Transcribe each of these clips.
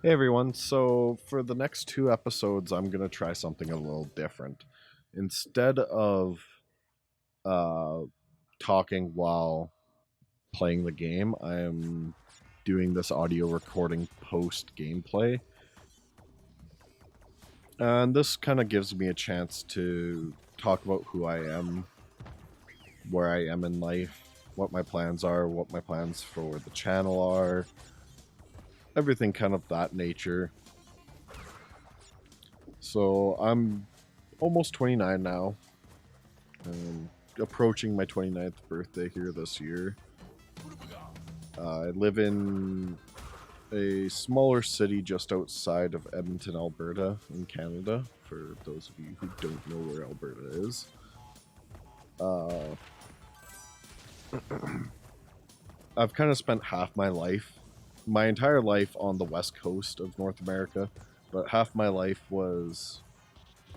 Hey everyone, so for the next two episodes, I'm going to try something a little different. Instead of uh, talking while playing the game, I am doing this audio recording post gameplay. And this kind of gives me a chance to talk about who I am, where I am in life, what my plans are, what my plans for the channel are, everything kind of that nature. So I'm almost 29 now. Approaching my 29th birthday here this year. I live in a smaller city just outside of Edmonton, Alberta, in Canada, for those of you who don't know where Alberta is. I've kind of spent half my entire life on the west coast of North America, but half my life was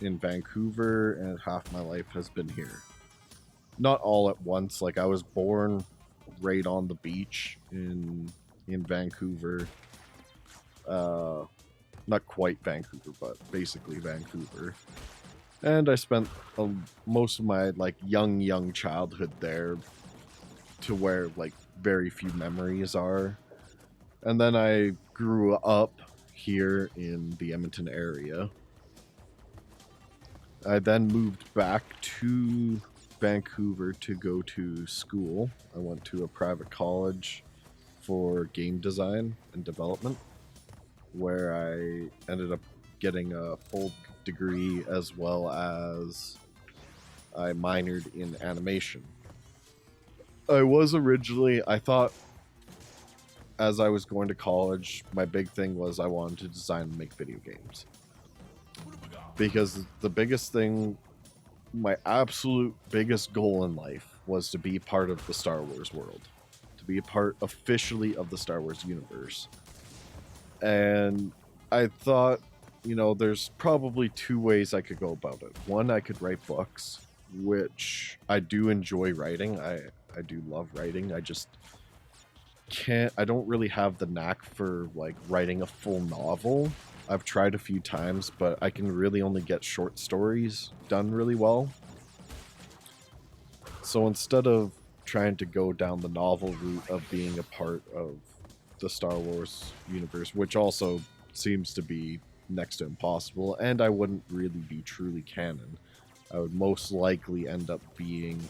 in Vancouver and half my life has been here. Not all at once. Like, I was born right on the beach in Vancouver. Not quite Vancouver, but basically Vancouver. And I spent most of my young childhood there, to where very few memories are. And then I grew up here in the Edmonton area. I then moved back to Vancouver to go to school. I went to a private college for game design and development, where I ended up getting a full degree, as well as I minored in animation. I thought as I was going to college, my big thing was I wanted to design and make video games. Because the biggest thing, my absolute biggest goal in life, was to be part of the Star Wars world, to be a part officially of the Star Wars universe. And I thought, there's probably two ways I could go about it. One, I could write books, which I do enjoy writing. I do love writing. I don't really have the knack for writing a full novel. I've tried a few times, but I can really only get short stories done really well. So instead of trying to go down the novel route of being a part of the Star Wars universe, which also seems to be next to impossible, and I wouldn't really be truly canon, I would most likely end up being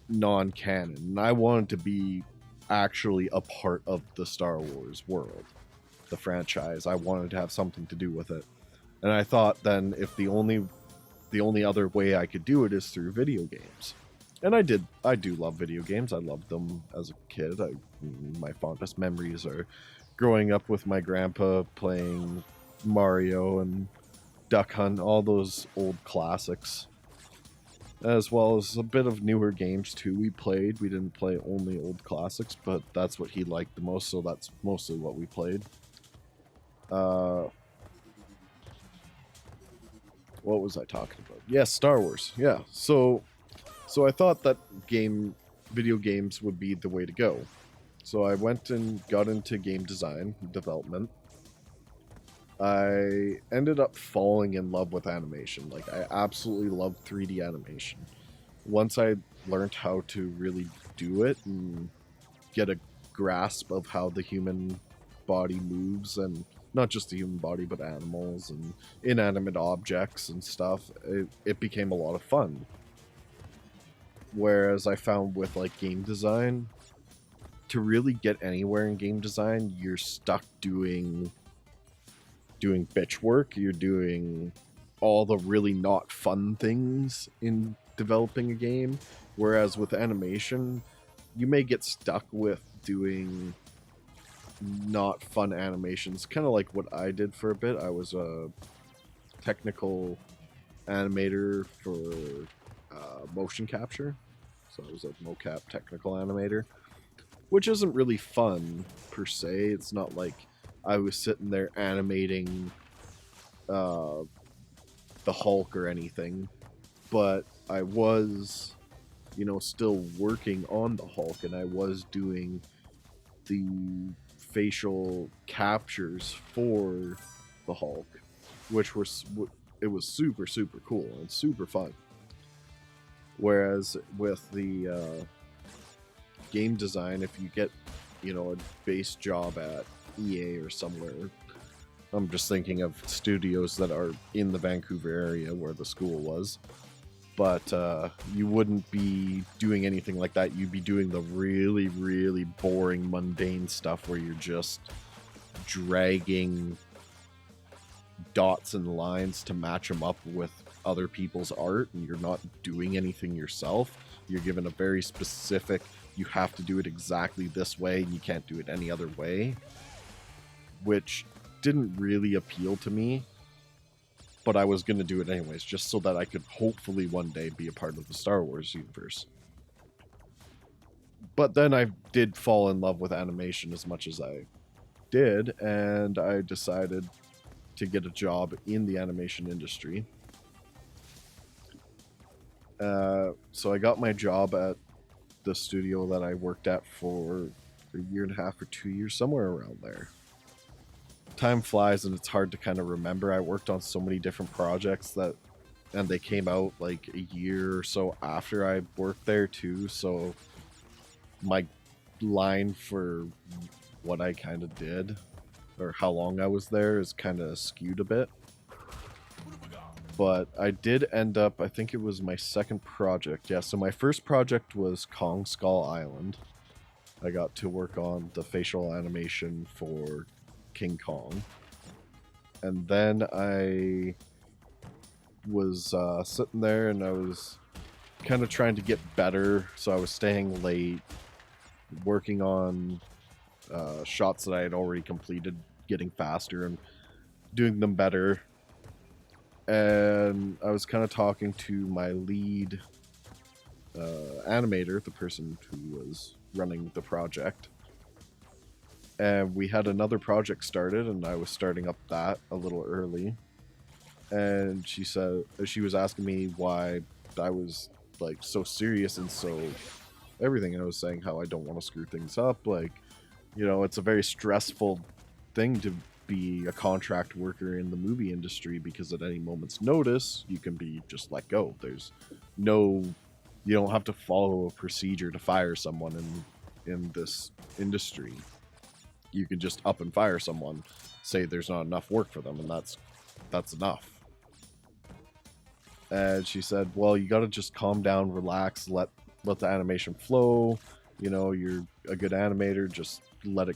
non-canon. And I wanted to be actually a part of the Star Wars world, the franchise. I wanted to have something to do with it. And I thought then, if the only other way I could do it is through video games. And I do love video games. I loved them as a kid. My fondest memories are growing up with my grandpa playing Mario and Duck Hunt, all those old classics, as well as a bit of newer games too. We didn't play only old classics, but that's what he liked the most, so that's mostly what we played. What was I talking about? Yes, Star Wars. Yeah. So I thought that video games would be the way to go. So I went and got into game design development. I ended up falling in love with animation. I absolutely love 3D animation. Once I learned how to really do it and get a grasp of how the human body moves, and not just the human body, but animals and inanimate objects and stuff, it became a lot of fun. Whereas I found with game design, to really get anywhere in game design, you're stuck doing bitch work. You're doing all the really not fun things in developing a game. Whereas with animation, you may get stuck with doing not fun animations, kind of like what I did for a bit. I was a technical animator for motion capture, so I was a mocap technical animator, which isn't really fun per se. It's not like I was sitting there animating the Hulk or anything, but I was, still working on the Hulk, and I was doing the facial captures for the Hulk, which were it was super cool and super fun. Whereas with the game design, if you get, you know, a base job at EA or somewhere, I'm just thinking of studios that are in the Vancouver area where the school was, but you wouldn't be doing anything like that. You'd be doing the really boring, mundane stuff where you're just dragging dots and lines to match them up with other people's art, and you're not doing anything yourself. You're given a very specific, you have to do it exactly this way, and you can't do it any other way, which didn't really appeal to me, but I was going to do it anyways, just so that I could hopefully one day be a part of the Star Wars universe. But then I did fall in love with animation as much as I did, and I decided to get a job in the animation industry. So I got my job at the studio that I worked at for a year and a half or 2 years, somewhere around there. Time flies and it's hard to kind of remember. I worked on so many different projects and they came out like a year or so after I worked there too, so my line for what I kind of did or how long I was there is kind of skewed a bit. But I did end up, I think it was my second project. Yeah, so my first project was Kong Skull Island. I got to work on the facial animation for King Kong. And then I was sitting there and I was kind of trying to get better. So I was staying late, working on shots that I had already completed, getting faster and doing them better. And I was kind of talking to my lead animator, the person who was running the project. And we had another project started, and I was starting up that a little early. And she said, she was asking me why I was like so serious and so everything. And I was saying how I don't want to screw things up. Like, you know, it's a very stressful thing to be a contract worker in the movie industry, because at any moment's notice you can be just let go. There's no, you don't have to follow a procedure to fire someone in this industry. You can just up and fire someone, say there's not enough work for them, and that's enough. And she said, well, you got to just calm down, relax, let the animation flow. You know, you're a good animator, just let it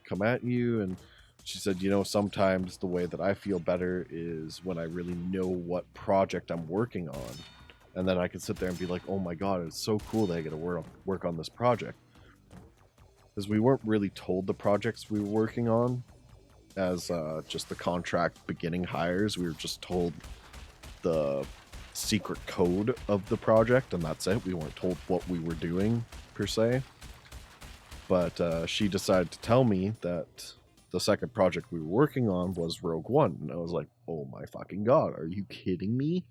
come at you. And she said, you know, sometimes the way that I feel better is when I really know what project I'm working on. And then I can sit there and be like, oh my god, it's so cool that I get to work on this project. Because we weren't really told the projects we were working on as just the contract beginning hires. We were just told the secret code of the project, and that's it. We weren't told what we were doing, per se. But she decided to tell me that the second project we were working on was Rogue One. And I was like, oh my fucking god, are you kidding me?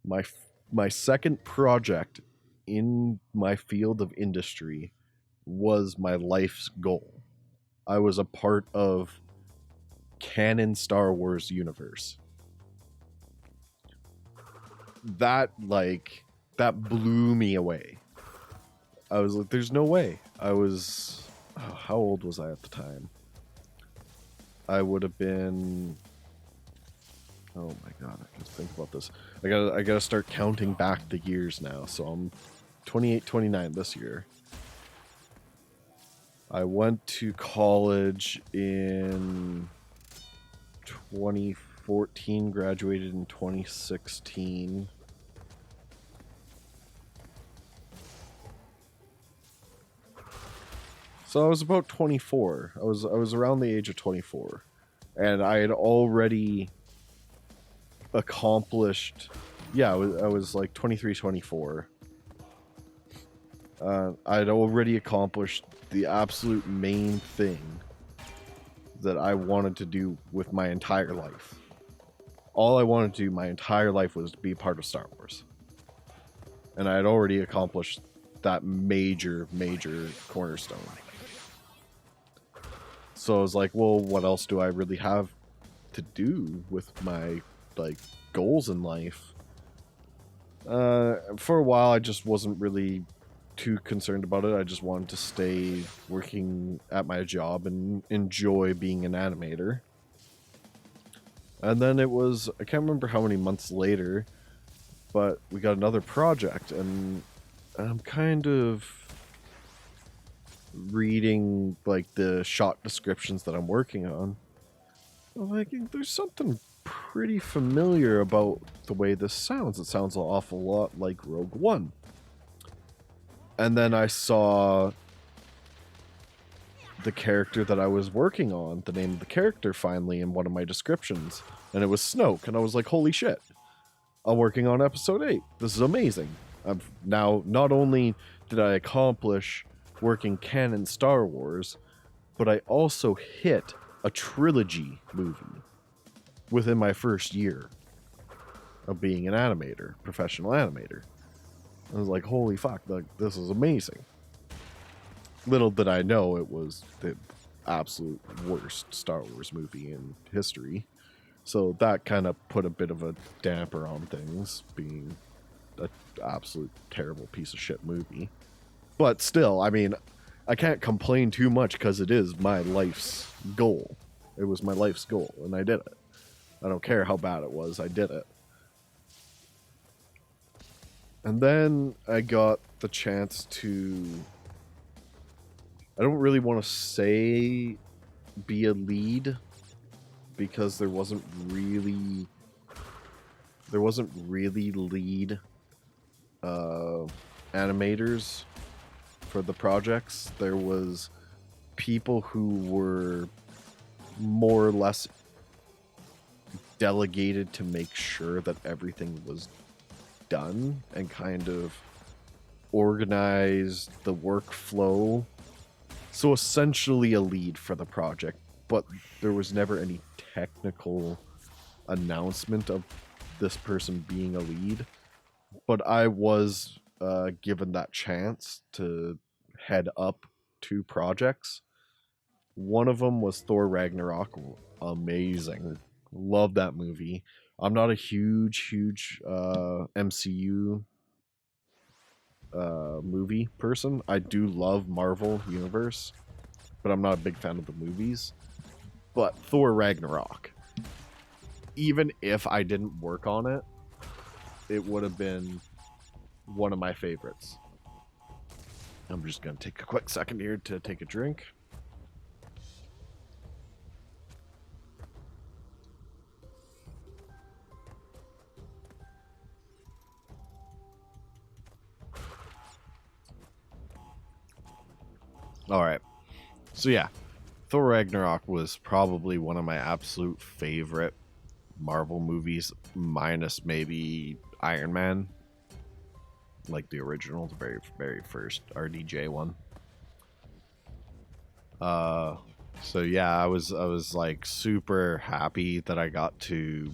My second project in my field of industry was my life's goal. I was a part of canon Star Wars universe. That blew me away. I was like, there's no way. I was, how old was I at the time? I would have been, oh my god, I gotta think about this. I gotta start counting back the years now. So I'm 28, 29 this year. I went to college in 2014, graduated in 2016. So I was about 24. I was around the age of 24. And I had already accomplished, yeah, I was like 23, 24. I had already accomplished the absolute main thing that I wanted to do with my entire life. All I wanted to do my entire life was to be a part of Star Wars. And I had already accomplished that major cornerstone. So I was like, well, what else do I really have to do with my, like, goals in life? For a while, I just wasn't really too concerned about it. I just wanted to stay working at my job and enjoy being an animator. And then it was, I can't remember how many months later, but we got another project, and I'm kind of reading, like, the shot descriptions that I'm working on. I'm like, there's something pretty familiar about the way this sounds. It sounds an awful lot like Rogue One. And then I saw the character that I was working on, the name of the character finally in one of my descriptions, and it was Snoke, and I was like, holy shit, I'm working on episode 8. This is amazing. I've now, not only did I accomplish working canon Star Wars, but I also hit a trilogy movie within my first year of being an animator, professional animator. I was like, holy fuck, like, this is amazing. Little did I know it was the absolute worst Star Wars movie in history. So that kind of put a bit of a damper on things, being an absolute terrible piece of shit movie. But still, I mean, I can't complain too much because it is my life's goal. It was my life's goal, and I did it. I don't care how bad it was, I did it. And then I got the chance to... I don't really want to say be a lead, because there wasn't really lead animators for the projects. There was people who were more or less delegated to make sure that everything was done and kind of organize the workflow. So essentially a lead for the project, but there was never any technical announcement of this person being a lead. But I was given that chance to head up 2 projects. One of them was Thor Ragnarok. Amazing. Love that movie. I'm not a huge MCU movie person. I do love Marvel Universe, but I'm not a big fan of the movies. But Thor Ragnarok, even if I didn't work on it, it would have been one of my favorites. I'm just going to take a quick second here to take a drink. Alright, so yeah, Thor Ragnarok was probably one of my absolute favorite Marvel movies, minus maybe Iron Man, like the original, the very, very first RDJ one. So yeah, I was like super happy that I got to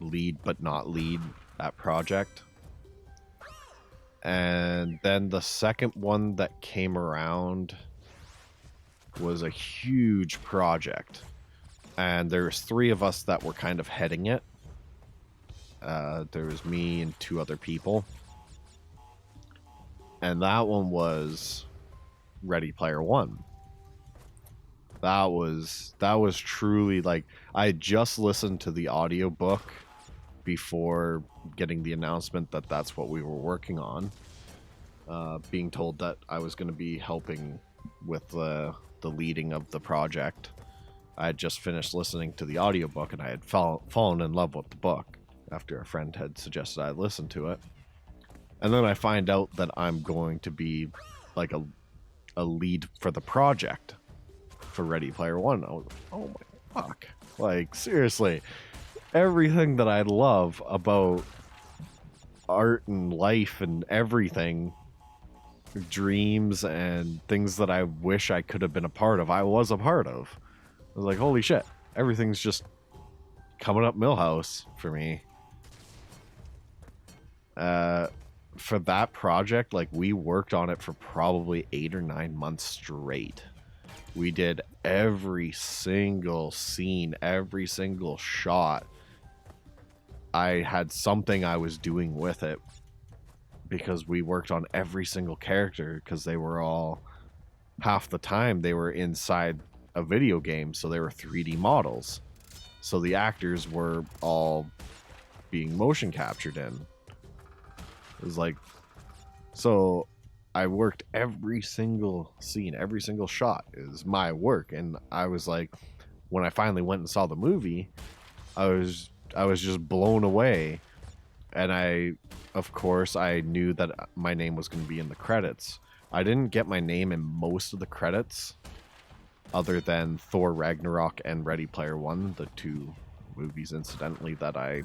lead but not lead that project. And then the second one that came around was a huge project, and there's 3 of us that were kind of heading it. There was me and 2 other people, and that one was Ready Player One. That was truly, like, I just listened to the audiobook before getting the announcement that that's what we were working on, being told that I was going to be helping with the leading of the project. I had just finished listening to the audiobook, and I had fallen in love with the book after a friend had suggested I listen to it. And then I find out that I'm going to be like a lead for the project for Ready Player One. I was like, oh my fuck. Like, seriously, everything that I love about art and life and everything, dreams and things that I wish I could have been a part of, I was a part of. I was like, holy shit, everything's just coming up Millhouse for me. For that project, like, we worked on it for probably 8 or 9 months straight. We did every single scene, every single shot. I had something I was doing with it because we worked on every single character because they were all, half the time they were inside a video game, so they were 3D models. So the actors were all being motion captured in. It was like, so I worked every single scene, every single shot is my work. And I was like, when I finally went and saw the movie, I was just blown away. And of course, I knew that my name was going to be in the credits. I didn't get my name in most of the credits, other than Thor Ragnarok and Ready Player One, the two movies, incidentally, that I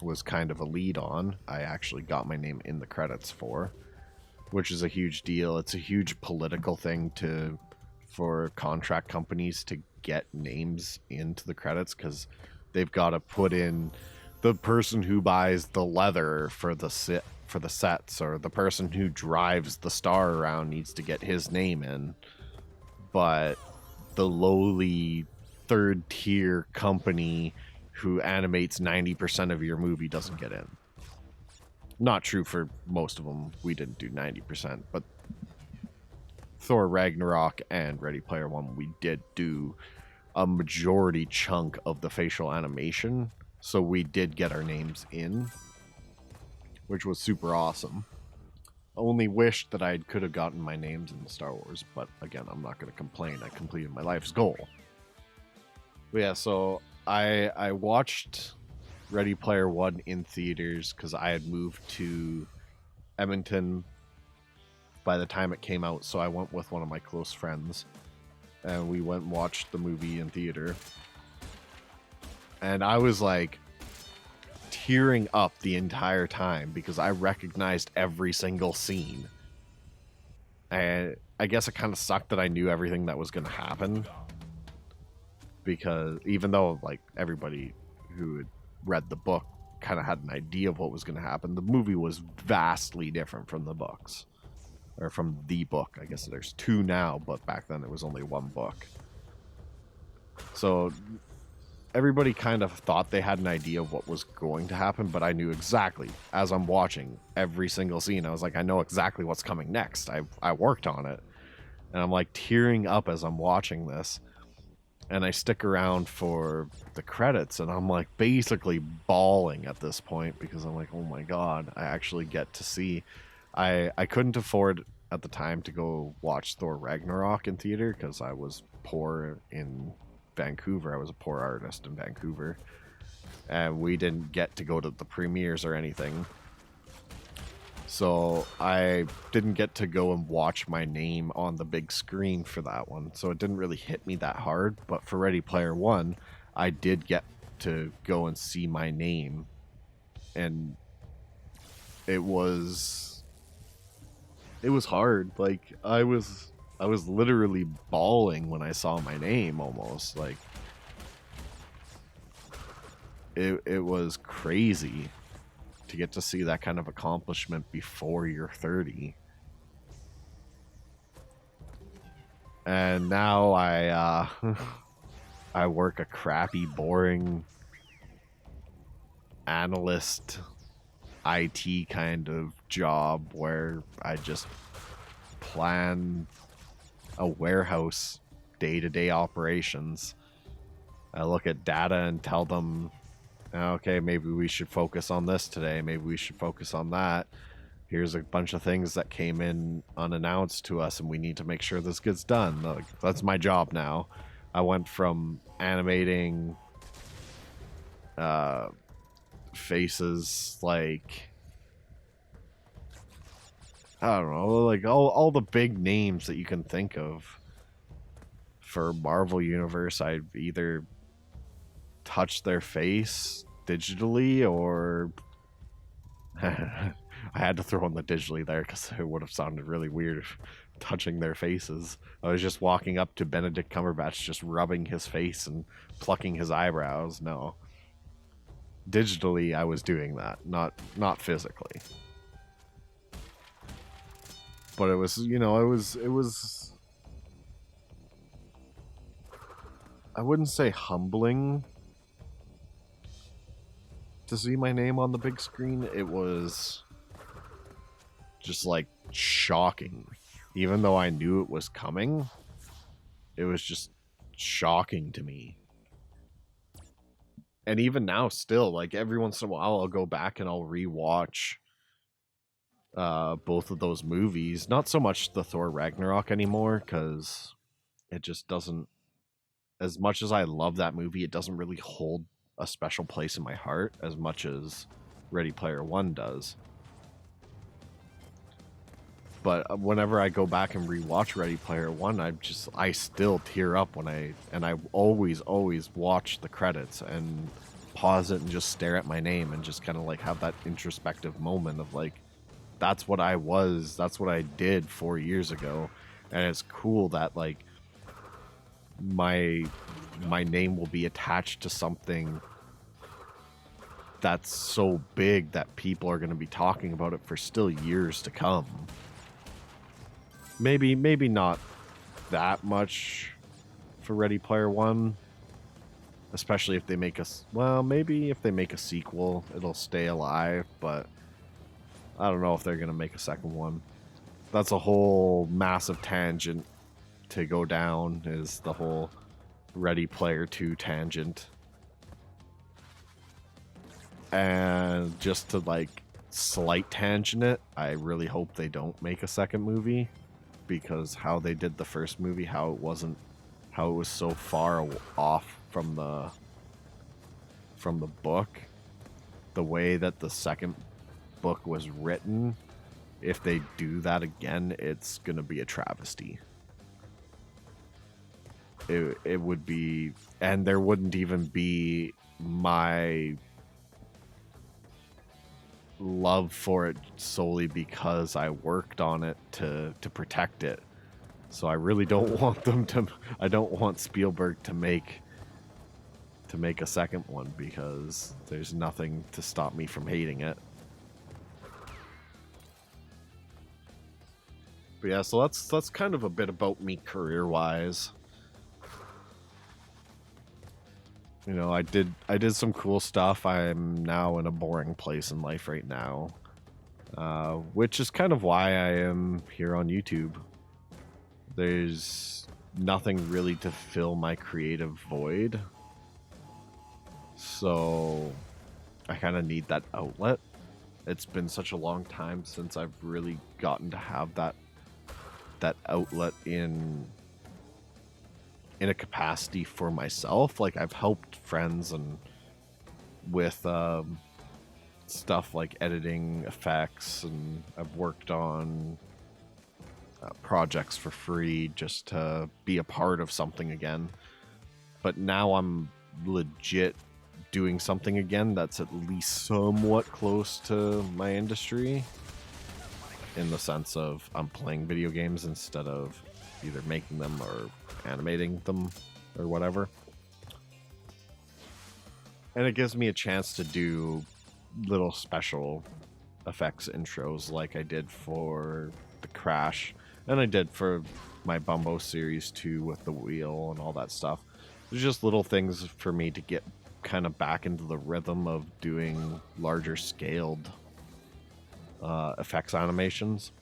was kind of a lead on. I actually got my name in the credits for, which is a huge deal. It's a huge political thing for contract companies to get names into the credits, because they've got to put in the person who buys the leather for the sets, or the person who drives the star around needs to get his name in. But the lowly third tier company who animates 90% of your movie doesn't get in. Not true for most of them. We didn't do 90%, but Thor Ragnarok and Ready Player One, we did do a majority chunk of the facial animation, so we did get our names in, which was super awesome. Only wished that I could have gotten my names in the Star Wars, but again, I'm not going to complain. I completed my life's goal. But yeah, so I watched Ready Player One in theaters because I had moved to Edmonton by the time it came out, so I went with one of my close friends, and we went and watched the movie in theater. And I was like tearing up the entire time because I recognized every single scene. And I guess it kind of sucked that I knew everything that was going to happen, because even though like everybody who had read the book kind of had an idea of what was going to happen, the movie was vastly different from the books, or from the book. I guess there's two now, but back then it was only one book. So everybody kind of thought they had an idea of what was going to happen, but I knew exactly as I'm watching every single scene. I was like, I know exactly what's coming next. I worked on it, and I'm like tearing up as I'm watching this. And I stick around for the credits, and I'm like basically bawling at this point because I'm like, oh my god, I actually get to see. I couldn't afford at the time to go watch Thor Ragnarok in theater because I was poor in Vancouver. I was a poor artist in Vancouver, and we didn't get to go to the premieres or anything. So I didn't get to go and watch my name on the big screen for that one. So it didn't really hit me that hard. But for Ready Player One, I did get to go and see my name. And it was hard. Like I was literally bawling when I saw my name almost. Like it was crazy to get to see that kind of accomplishment before you're 30. And now I I work a crappy, boring analyst IT kind of job where I just plan a warehouse day-to-day operations. I look at data and tell them, okay, maybe we should focus on this today. Maybe we should focus on that. Here's a bunch of things that came in unannounced to us, and we need to make sure this gets done. Like, that's my job now. I went from animating faces like, I don't know, like all the big names that you can think of for Marvel Universe. I'd either touch their face digitally, or I had to throw in the digitally there because it would have sounded really weird touching their faces. I was just walking up to Benedict Cumberbatch, just rubbing his face and plucking his eyebrows. No, digitally I was doing that, not physically. But it was, you know, it was I wouldn't say humbling to see my name on the big screen. It was just like shocking. Even though I knew it was coming, it was just shocking to me. And even now, still, like every once in a while, I'll go back and I'll rewatch both of those movies. Not so much the Thor Ragnarok anymore, because it just doesn't. As much as I love that movie, it doesn't really hold a special place in my heart as much as Ready Player One does. But whenever I go back and rewatch Ready Player One, I still tear up when I always watch the credits and pause it and just stare at my name and just kind of like have that introspective moment of like, that's what I was, that's what I did 4 years ago. And it's cool that like my name will be attached to something that's so big that people are going to be talking about it for still years to come. Maybe not that much for Ready Player One, especially if they make maybe if they make a sequel, it'll stay alive, but I don't know if they're going to make a second one. That's a whole massive tangent to go down, is the whole Ready Player 2 tangent. And just to like slight tangent it, I really hope they don't make a second movie, because how they did the first movie, how it was so far off from the book, the way that the second book was written, if they do that again, it's gonna be a travesty. It would be, and there wouldn't even be my love for it solely because I worked on it to protect it. So I really don't want I don't want Spielberg to make a second one, because there's nothing to stop me from hating it. But yeah, so that's kind of a bit about me career-wise. You know, I did some cool stuff. I'm now in a boring place in life right now, which is kind of why I am here on YouTube. There's nothing really to fill my creative void, so I kind of need that outlet. It's been such a long time since I've really gotten to have that outlet in a capacity for myself. Like, I've helped friends and with stuff like editing effects, and I've worked on projects for free just to be a part of something again. But now I'm legit doing something again that's at least somewhat close to my industry, in the sense of I'm playing video games instead of either making them or animating them or whatever. And it gives me a chance to do little special effects intros like I did for the Crash, and I did for my Bumbo series too, with the wheel and all that stuff. There's just little things for me to get kind of back into the rhythm of doing larger scaled effects animations.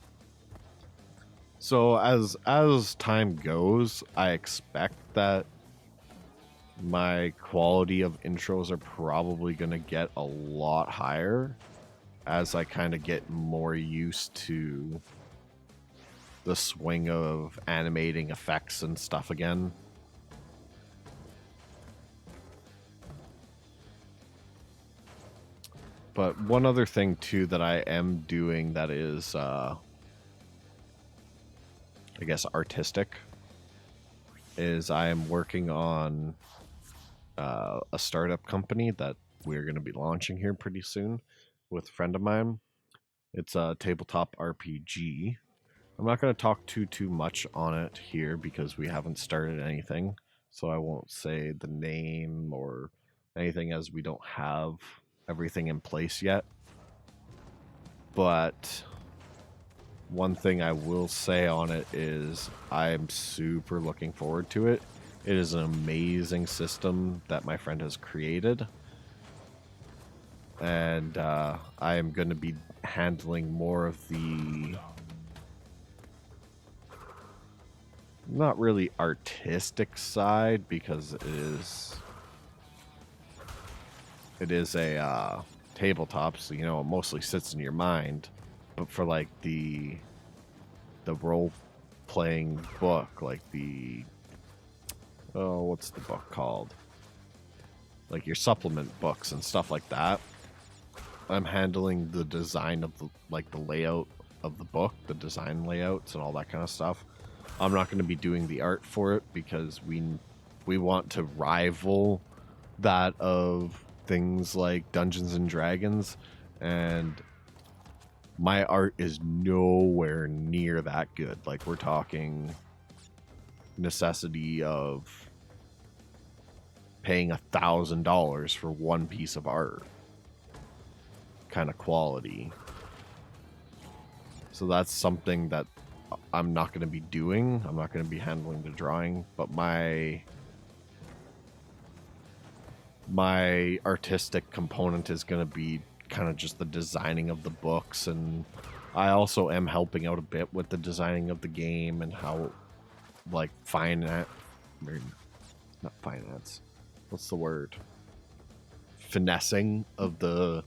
So as time goes, I expect that my quality of intros are probably going to get a lot higher as I kind of get more used to the swing of animating effects and stuff again. But one other thing too that I am doing that is I guess artistic, is I am working on a startup company that we're going to be launching here pretty soon with a friend of mine. It's a tabletop RPG. I'm not going to talk too much on it here because we haven't started anything, so I won't say the name or anything, as we don't have everything in place yet. But one thing I will say on it is I'm super looking forward to it, It is an amazing system that my friend has created. And I am going to be handling more of the not really artistic side, because it is a tabletop, so you know it mostly sits in your mind. But for like the role playing book, like the what's the book called? Like your supplement books and stuff like that. I'm handling the design of the layout of the book, the design layouts and all that kind of stuff. I'm not going to be doing the art for it because we want to rival that of things like Dungeons and Dragons, and my art is nowhere near that good. Like, we're talking necessity of paying $1,000 for one piece of art kind of quality. So that's something that I'm not going to be doing. I'm not going to be handling the drawing, but my artistic component is going to be kind of just the designing of the books, and I also am helping out a bit with the designing of the game and how, like, not finance. What's the word? Finessing of the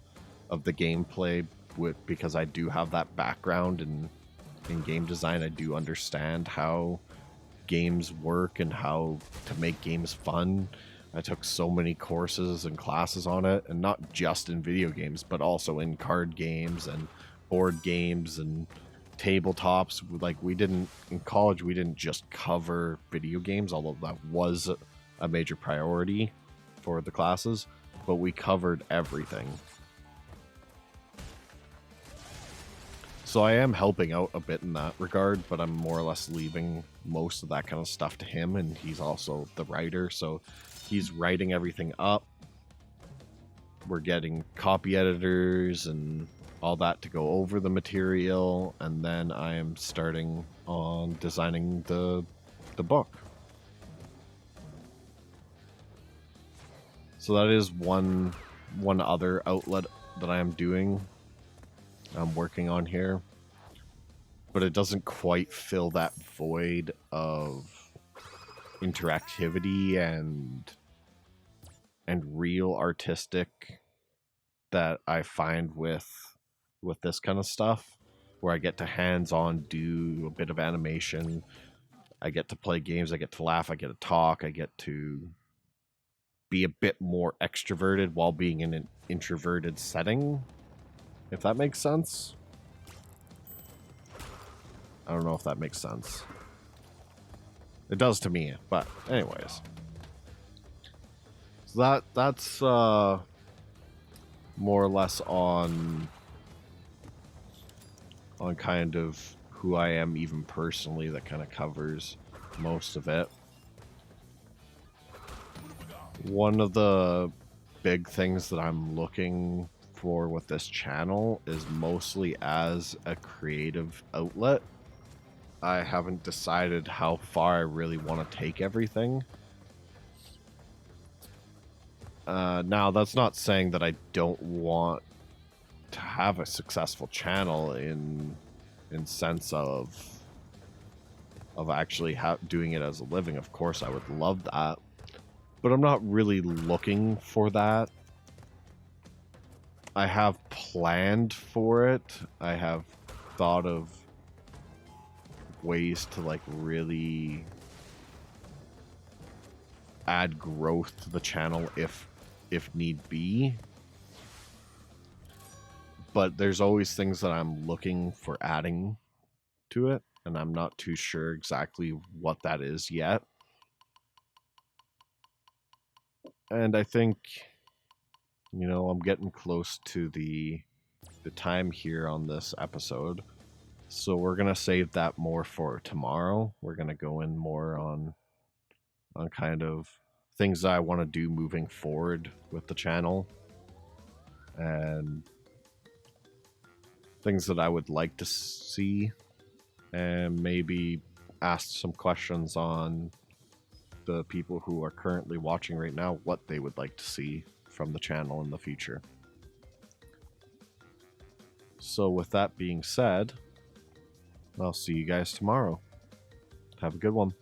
gameplay, because I do have that background in game design. I do understand how games work and how to make games fun. I took so many courses and classes on it, and not just in video games, but also in card games and board games and tabletops. Like, in college, we didn't just cover video games, although that was a major priority for the classes, but we covered everything. So I am helping out a bit in that regard, but I'm more or less leaving most of that kind of stuff to him, and he's also the writer, so he's writing everything up. We're getting copy editors and all that to go over the material, and then I am starting on designing the book. So that is one other outlet that I am doing. I'm working on here, but it doesn't quite fill that void of interactivity and real artistic that I find with this kind of stuff, where I get to hands-on do a bit of animation, I get to play games, I get to laugh, I get to talk, I get to be a bit more extroverted while being in an introverted setting, if that makes sense. I don't know if that makes sense. It does to me, but anyways. So that's more or less on kind of who I am even personally. That kind of covers most of it. One of the big things that I'm looking for with this channel is mostly as a creative outlet. I haven't decided how far I really want to take everything. Now, that's not saying that I don't want to have a successful channel in sense of actually doing it as a living. Of course, I would love that, but I'm not really looking for that. I have planned for it. I have thought of ways to, like, really add growth to the channel if need be. But there's always things that I'm looking for adding to it, and I'm not too sure exactly what that is yet. And I think, you know, I'm getting close to the time here on this episode, so we're gonna save that more for tomorrow. We're gonna go in more on kind of things that I want to do moving forward with the channel, and things that I would like to see, and maybe ask some questions on the people who are currently watching right now what they would like to see from the channel in the future. So with that being said, I'll see you guys tomorrow. Have a good one.